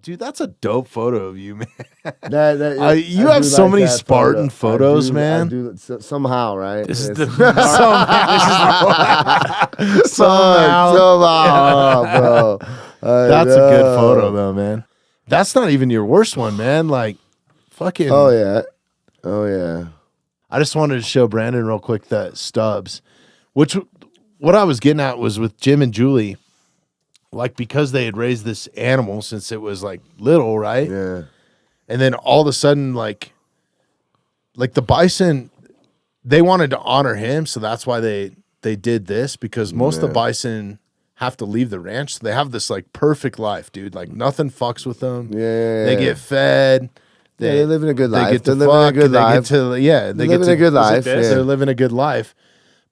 dude, that's a dope photo of you, man. You have so many Spartan photos, man. Somehow, right? This is the somehow, bro. That's a good photo, though, man. That's not even your worst one, man. Like, fucking. Oh yeah. I just wanted to show Brandon real quick that Stubbs, which what I was getting at was with Jim and Julie, like because they had raised this animal since it was like little, right? Yeah. And then all of a sudden, like the bison, they wanted to honor him, so that's why they did this, because most of the bison have to leave the ranch. So they have this like perfect life, dude. Like nothing fucks with them. Yeah. They get fed. They're living a good life. They get to they're living a good life. They're living a good life. Yeah. They're living a good life.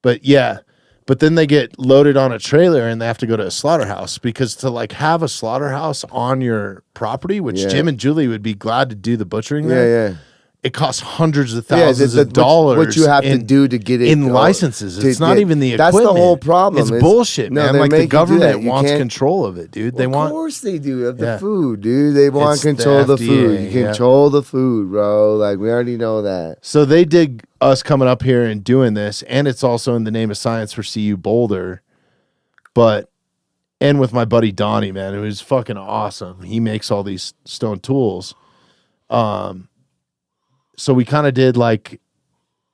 But yeah, but then they get loaded on a trailer and they have to go to a slaughterhouse, because to like have a slaughterhouse on your property, which Jim and Julie would be glad to do the butchering there. Yeah. It costs hundreds of thousands of dollars. What you have to do to get it in licenses. It's not even the equipment. That's the whole problem. It's bullshit, man. Like the government wants control of it, dude. Of course they do. Of the food, dude. They want control of the food. You control the food, bro. Like we already know that. So they dig us coming up here and doing this, and it's also in the name of science for CU Boulder. And with my buddy Donnie, man, it was fucking awesome. He makes all these stone tools. So we kind of did like,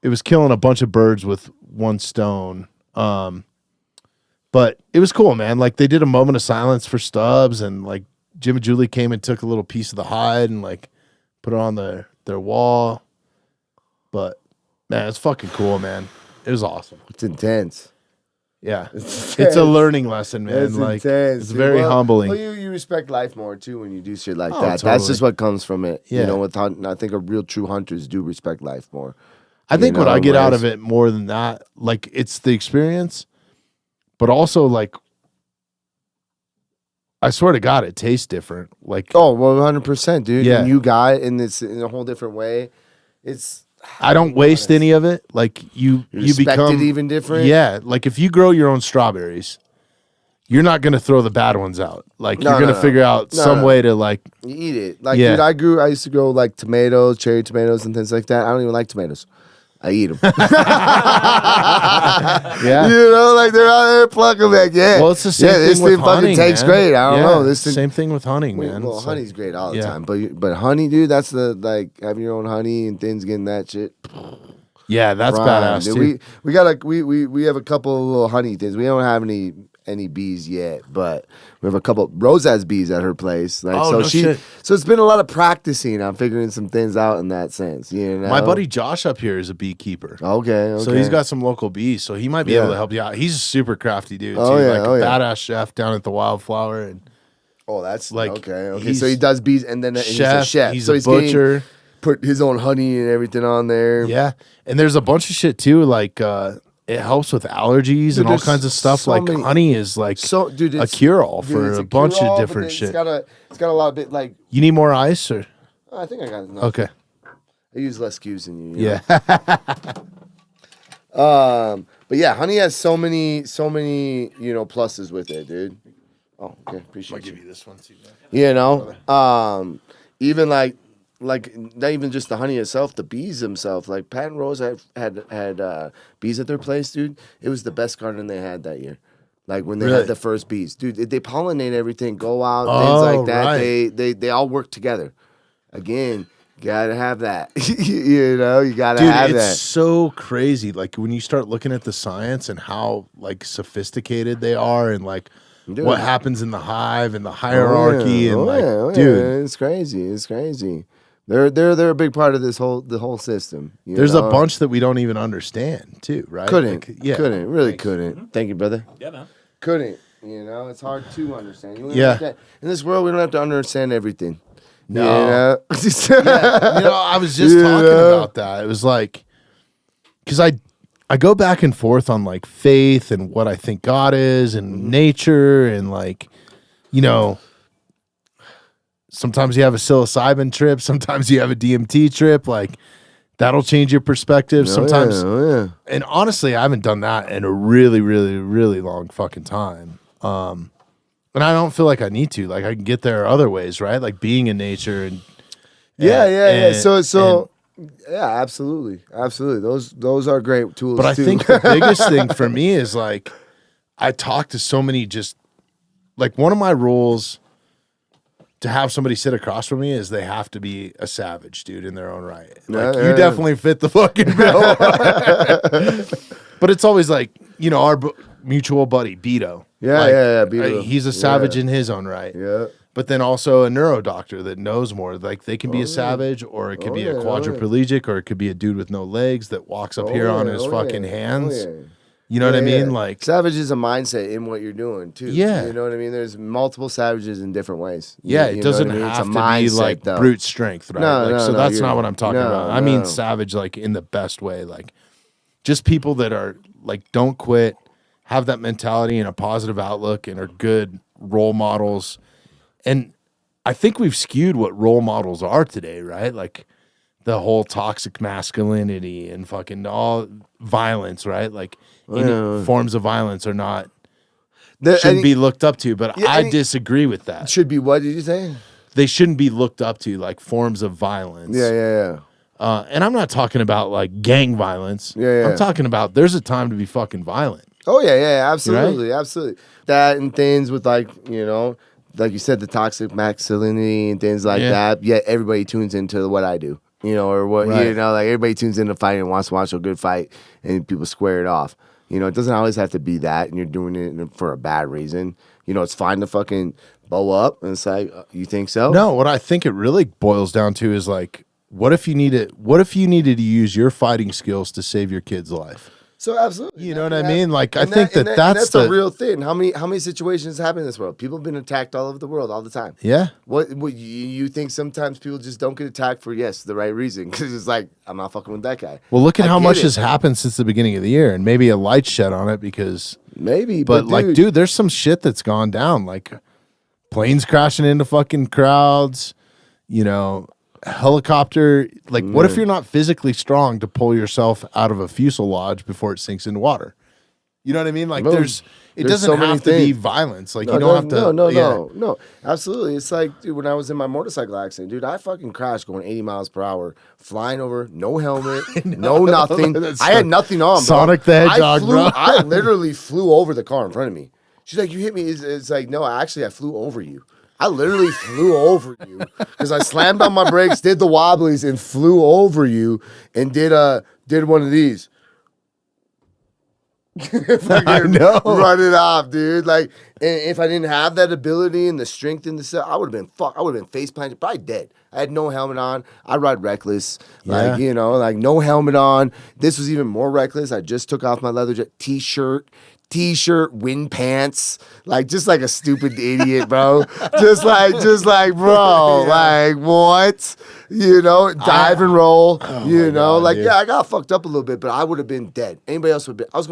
it was killing a bunch of birds with one stone. But it was cool, man. Like they did a moment of silence for Stubbs, and like Jim and Julie came and took a little piece of the hide and like put it on their wall. But man, it's fucking cool, man. It was awesome. It's intense. Yeah. It's a learning lesson, man. It's like intense. It's very humbling. Well, you respect life more too when you do shit like that. Totally. That's just what comes from it. Yeah. You know, with hunting, I think a real true hunters do respect life more. I think what I get out of it more than that, like it's the experience, but also like, I swear to God, it tastes different. Like, 100%, dude. Yeah. And you got it in a whole different way. I don't waste any of it. Like you become it even different. Yeah, like if you grow your own strawberries, you're not gonna throw the bad ones out. Like you're gonna figure out some way to like you eat it. Like dude, I used to grow like tomatoes, cherry tomatoes, and things like that. I don't even like tomatoes. I eat them. Yeah, you know, like they're out there plucking like Well, it's the same thing this with thing hunting, fucking tastes man. great. I don't know. This thing, same thing with hunting, man. Well, honey's great all the time, but honey, dude, that's the like having your own honey and things getting that shit. Yeah, that's badass dude. too. We have a couple of little honey things. We don't have any bees yet, but we have a couple. Rose has bees at her place. Like, shit. So it's been a lot of practicing on figuring some things out in that sense. You know, My buddy Josh up here is a beekeeper. Okay. So he's got some local bees, so he might be able to help you out. He's a super crafty dude too, badass chef down at the Wildflower. And that's like okay. So he does bees, and then he's a chef. He's so a butcher. Put his own honey and everything on there. Yeah, and there's a bunch of shit too, like. It helps with allergies and all kinds of stuff. So like honey is like a cure-all for a bunch of different shit. It's got a lot of bit like. You need more ice, or? I think I got enough. Okay. I use less cues than you. Yeah. But yeah, honey has so many pluses with it, dude. Oh, okay, appreciate it. I'll give you this one too. You know, even like not even just the honey itself, the bees themselves. Like Pat and Rose had bees at their place, dude. It was the best garden they had that year. Like when they had the first bees, dude. They pollinate everything, go out, things like that. Right. They all work together. Again, gotta have that. You know, you gotta have that. It's so crazy. Like when you start looking at the science and how like sophisticated they are, and like. Dude. What happens in the hive and the hierarchy dude, it's crazy. They're a big part of the whole system. There's a bunch that we don't even understand too, right? Couldn't. Thank you, brother. Yeah, man. Couldn't. You know, it's hard to understand. In this world, we don't have to understand everything. No. You know? I was just talking about that. It was like, because I go back and forth on like faith and what I think God is and nature and like, sometimes you have a psilocybin trip, sometimes you have a DMT trip, like that'll change your perspective. Sometimes, and honestly, I haven't done that in a really, really, really long fucking time. And I don't feel like I need to. Like I can get there other ways, right? Like being in nature and yeah. So yeah, absolutely. Those are great tools. But I too. think the biggest thing for me is like I talk to so many just like one of my rules to have somebody sit across from me is they have to be a savage, dude, in their own right. Like you definitely fit the fucking bill. But it's always like, you know, our mutual buddy, Beto. Yeah, Beto. He's a savage in his own right. Yeah. But then also a neuro doctor that knows more. Like they can be a savage, or it could be a quadriplegic, or it could be a dude with no legs that walks up here on his fucking hands. You know what I mean? Like savage is a mindset in what you're doing too. Yeah. You know what I mean? There's multiple savages in different ways. Yeah, it doesn't have to be like brute strength, right? No, that's not what I'm talking about. I mean savage like in the best way. Like just people that are like don't quit, have that mentality and a positive outlook and are good role models. And I think we've skewed what role models are today, right? Like the whole toxic masculinity and fucking all violence, right? Like any forms of violence are not shouldn't be looked up to, but I disagree with that. Should be what did you say? They shouldn't be looked up to like forms of violence. Yeah. And I'm not talking about like gang violence. Yeah. I'm talking about there's a time to be fucking violent. Oh yeah, absolutely, Right? absolutely. That and things with like, you know, like you said, the toxic masculinity and things like that. Yet everybody tunes into what I do, you know, or what you know, like everybody tunes into fighting and wants to watch a good fight, and people square it off. You know, it doesn't always have to be that, and you're doing it for a bad reason. You know, it's fine to fucking bow up, and it's like, you think so? No, what I think it really boils down to is like, what if you needed to use your fighting skills to save your kid's life? So absolutely, you know what I mean. Like I think that's a real thing. How many situations happen in this world? People have been attacked all over the world all the time. Yeah. What you think? Sometimes people just don't get attacked for the right reason because it's like I'm not fucking with that guy. Well, look at how much has happened since the beginning of the year, and maybe a light shed on it because but like, dude, there's some shit that's gone down, like planes crashing into fucking crowds, you know. Helicopter, like what if you're not physically strong to pull yourself out of a fuselage before it sinks into water? You know what I mean? Like there's doesn't so have to be violence. Like you don't have to. No, absolutely. It's like, dude, when I was in my motorcycle accident, dude, I fucking crashed going 80 miles per hour, flying over, no helmet, no nothing. I had nothing on, bro. Sonic the Hedgehog, bro. I literally flew over the car in front of me. She's like, you hit me. It's like, no, actually, I flew over you. I literally flew over you because I slammed on my brakes, did the wobblies, and flew over you and did one of these. I know. Run it off, dude. Like, and if I didn't have that ability and the strength in the set, I would have been I would have been face planted, probably dead. I had no helmet on. I ride reckless, like you know, like no helmet on. This was even more reckless. I just took off my leather t-shirt, wind pants, like just like a stupid idiot, bro. just like, bro, like what? You know, dive and roll. You know, God, like dude. Yeah, I got fucked up a little bit, but I would have been dead. Anybody else would have been. I was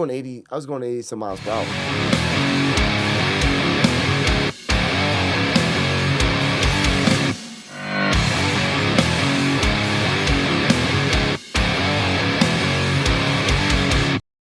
going 80 some miles per hour.